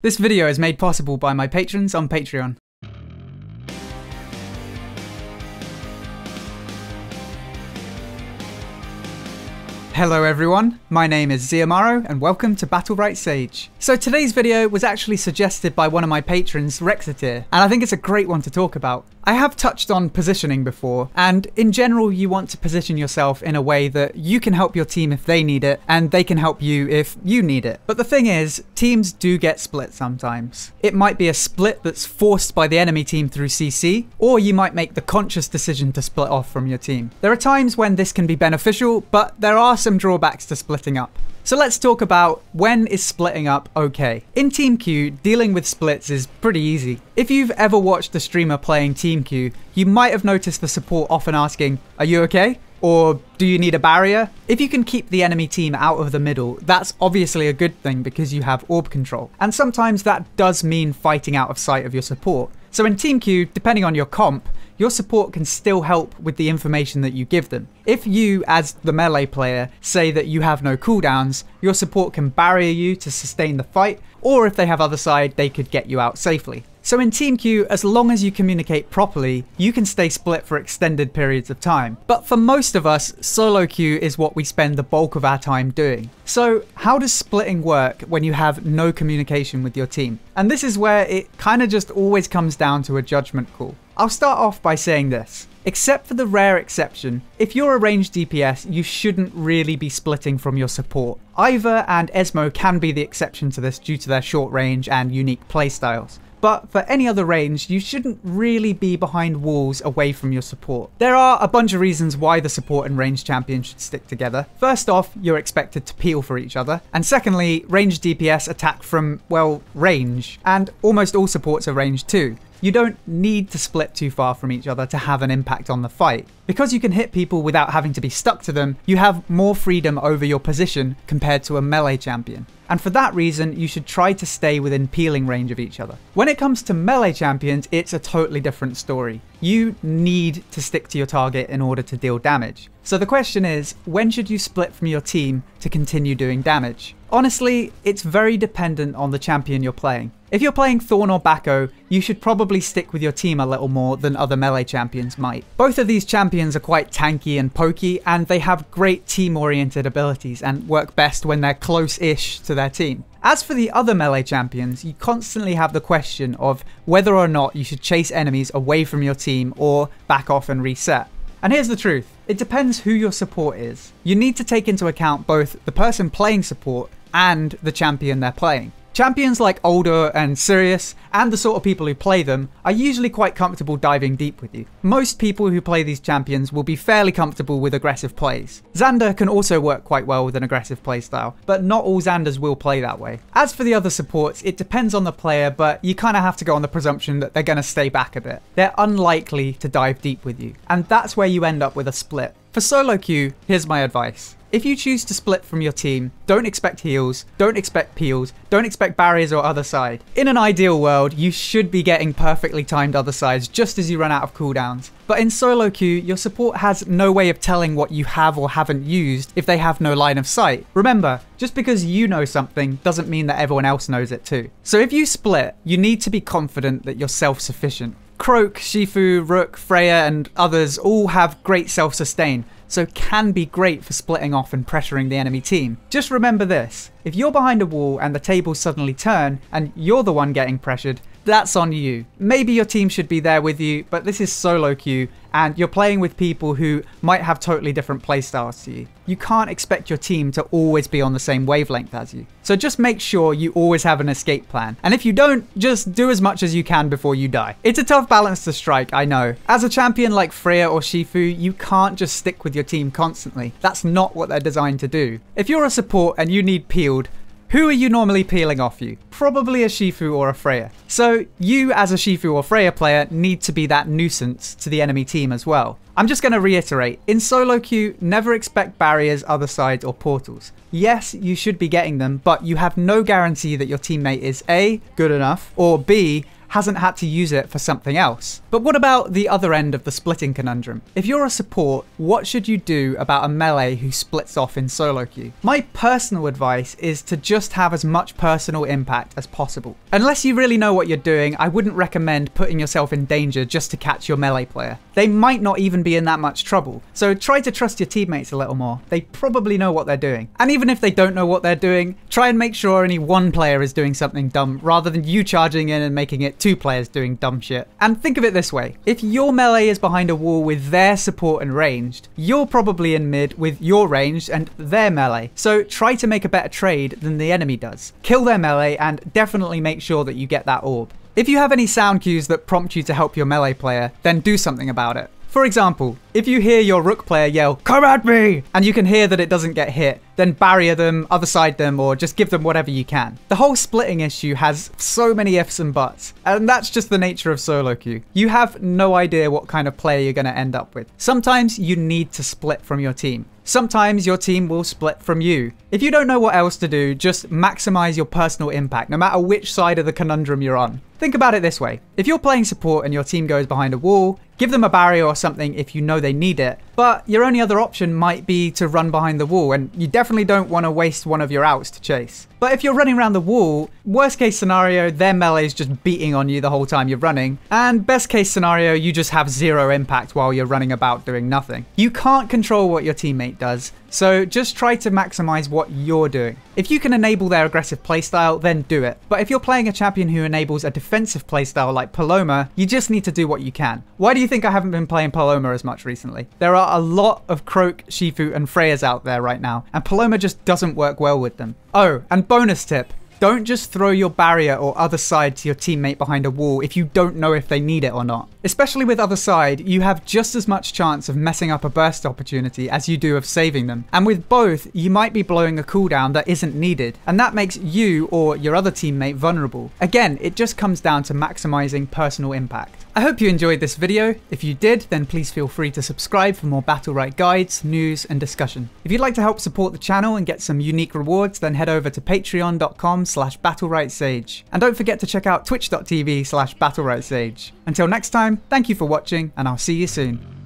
This video is made possible by my patrons on Patreon. Hello everyone, my name is Ziamaro and welcome to Battlebright Sage. So today's video was actually suggested by one of my patrons, Rexatir, and I think it's a great one to talk about. I have touched on positioning before, and in general you want to position yourself in a way that you can help your team if they need it, and they can help you if you need it. But the thing is, teams do get split sometimes. It might be a split that's forced by the enemy team through CC, or you might make the conscious decision to split off from your team. There are times when this can be beneficial, but there are some drawbacks to splitting up. So let's talk about when is splitting up okay. In Team Q, dealing with splits is pretty easy. If you've ever watched a streamer playing Team Q, you might have noticed the support often asking, "Are you okay?" Or "Do you need a barrier?" If you can keep the enemy team out of the middle, that's obviously a good thing because you have orb control. And sometimes that does mean fighting out of sight of your support. So in Team Q, depending on your comp, your support can still help with the information that you give them. If you, as the melee player, say that you have no cooldowns, your support can barrier you to sustain the fight, or if they have other side, they could get you out safely. So in Team Q, as long as you communicate properly, you can stay split for extended periods of time. But for most of us, solo queue is what we spend the bulk of our time doing. So how does splitting work when you have no communication with your team? And this is where it kind of just always comes down to a judgment call. I'll start off by saying this. Except for the rare exception, if you're a ranged DPS, you shouldn't really be splitting from your support. Ivor and Esmo can be the exception to this due to their short range and unique playstyles. But for any other range, you shouldn't really be behind walls away from your support. There are a bunch of reasons why the support and ranged champion should stick together. First off, you're expected to peel for each other. And secondly, ranged DPS attack from, well, range. And almost all supports are ranged too. You don't need to split too far from each other to have an impact on the fight. Because you can hit people without having to be stuck to them, you have more freedom over your position compared to a melee champion. And for that reason, you should try to stay within peeling range of each other. When it comes to melee champions, it's a totally different story. You need to stick to your target in order to deal damage. So the question is, when should you split from your team to continue doing damage? Honestly, it's very dependent on the champion you're playing. If you're playing Thorn or Bacco, you should probably stick with your team a little more than other melee champions might. Both of these champions are quite tanky and pokey, and they have great team-oriented abilities and work best when they're close-ish to their team. As for the other melee champions, you constantly have the question of whether or not you should chase enemies away from your team or back off and reset. And here's the truth, it depends who your support is. You need to take into account both the person playing support and the champion they're playing. Champions like Older and Sirius, and the sort of people who play them, are usually quite comfortable diving deep with you. Most people who play these champions will be fairly comfortable with aggressive plays. Xander can also work quite well with an aggressive playstyle, but not all Xanders will play that way. As for the other supports, it depends on the player, but you kind of have to go on the presumption that they're going to stay back a bit. They're unlikely to dive deep with you, and that's where you end up with a split. For solo queue, here's my advice. If you choose to split from your team, don't expect heals, don't expect peels, don't expect barriers or other side. In an ideal world, you should be getting perfectly timed other sides just as you run out of cooldowns. But in solo queue, your support has no way of telling what you have or haven't used if they have no line of sight. Remember, just because you know something doesn't mean that everyone else knows it too. So if you split, you need to be confident that you're self-sufficient. Croak, Shifu, Rook, Freya and others all have great self-sustain, so can be great for splitting off and pressuring the enemy team. Just remember this, if you're behind a wall and the tables suddenly turn and you're the one getting pressured, that's on you. Maybe your team should be there with you, but this is solo queue and you're playing with people who might have totally different playstyles to you. You can't expect your team to always be on the same wavelength as you. So just make sure you always have an escape plan. And if you don't, just do as much as you can before you die. It's a tough balance to strike, I know. As a champion like Freya or Shifu, you can't just stick with your team constantly. That's not what they're designed to do. If you're a support and you need peeled, who are you normally peeling off you? Probably a Shifu or a Freya. So you as a Shifu or Freya player need to be that nuisance to the enemy team as well. I'm just going to reiterate, in solo queue, never expect barriers, other sides, or portals. Yes, you should be getting them, but you have no guarantee that your teammate is A, good enough, or B, hasn't had to use it for something else. But what about the other end of the splitting conundrum? If you're a support, what should you do about a melee who splits off in solo queue? My personal advice is to just have as much personal impact as possible. Unless you really know what you're doing, I wouldn't recommend putting yourself in danger just to catch your melee player. They might not even be in that much trouble, so try to trust your teammates a little more. They probably know what they're doing. And even if they don't know what they're doing, try and make sure only one player is doing something dumb rather than you charging in and making it two players doing dumb shit. And think of it this way, if your melee is behind a wall with their support and ranged, you're probably in mid with your ranged and their melee. So try to make a better trade than the enemy does. Kill their melee and definitely make sure that you get that orb. If you have any sound cues that prompt you to help your melee player, then do something about it. For example, if you hear your rook player yell, "Come at me!" and you can hear that it doesn't get hit, then barrier them, other side them, or just give them whatever you can. The whole splitting issue has so many ifs and buts, and that's just the nature of solo queue. You have no idea what kind of player you're going to end up with. Sometimes you need to split from your team. Sometimes your team will split from you. If you don't know what else to do, just maximize your personal impact, no matter which side of the conundrum you're on. Think about it this way. If you're playing support and your team goes behind a wall, give them a barrier or something if you know they need it, but your only other option might be to run behind the wall, and you definitely don't want to waste one of your outs to chase. But if you're running around the wall, worst case scenario, their melee is just beating on you the whole time you're running, and best case scenario, you just have zero impact while you're running about doing nothing. You can't control what your teammate does, so just try to maximize what you're doing. If you can enable their aggressive playstyle, then do it. But if you're playing a champion who enables a defensive playstyle like Paloma, you just need to do what you can. Why do you think I haven't been playing Paloma as much recently? There are a lot of Croak, Shifu, and Freyas out there right now, and Paloma just doesn't work well with them. Oh, and bonus tip. Don't just throw your barrier or other side to your teammate behind a wall if you don't know if they need it or not. Especially with other side, you have just as much chance of messing up a burst opportunity as you do of saving them. And with both, you might be blowing a cooldown that isn't needed, and that makes you or your other teammate vulnerable. Again, it just comes down to maximizing personal impact. I hope you enjoyed this video. If you did, then please feel free to subscribe for more Battlerite guides, news, and discussion. If you'd like to help support the channel and get some unique rewards, then head over to patreon.com/BattleriteSage. And don't forget to check out twitch.tv/BattleriteSage. Until next time, thank you for watching, and I'll see you soon.